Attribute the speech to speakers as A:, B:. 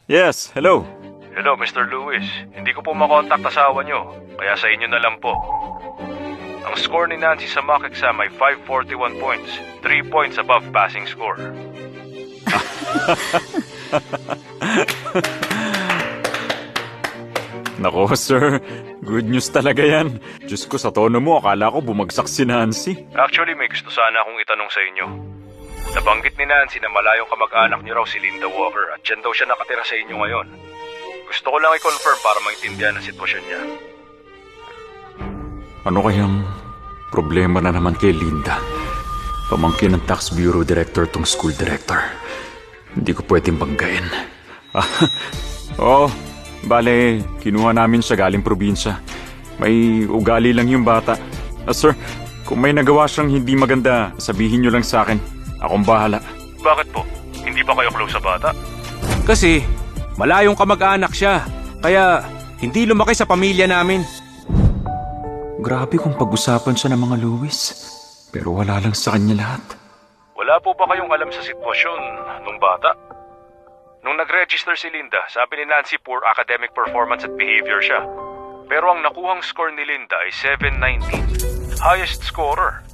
A: Yes, hello.
B: Hello, Mr. Lewis. Hindi ko po makontak asawa nyo, kaya sa inyo na lang po. Ang score ni Nancy sa mock exam ay 541 points, 3 points above passing score.
A: Nako, sir. Good news talaga yan. Diyos ko, sa tono mo, akala ko bumagsak si Nancy.
B: Actually, may gusto sana akong itanong sa inyo. Nabanggit ni Nancy na malayong kamag-anak niyo raw si Linda Walker at dyan daw siya nakatira sa inyo ngayon. Gusto ko lang i-confirm para maintindihan ang sitwasyon niya.
A: Ano kayang problema na naman kay Linda? Pamangkin ng tax bureau director tong school director. Hindi ko pwedeng banggain. Oo, bale, kinuha namin siya galing probinsya. May ugali lang yung bata. Sir, kung may nagawa siyang hindi maganda, sabihin niyo lang sa akin. Akong bahala.
B: Bakit po? Hindi ba kayo close sa bata?
C: Kasi malayong kamag-anak siya, kaya hindi lumaki sa pamilya namin.
A: Grabe kung pag-usapan siya ng mga Lewis. Pero wala lang sa kanya lahat.
B: Wala po ba kayong alam sa sitwasyon nung bata? Nung nag-register si Linda, sabi ni Nancy poor academic performance at behavior siya. Pero ang nakuhang score ni Linda ay 790. Highest scorer.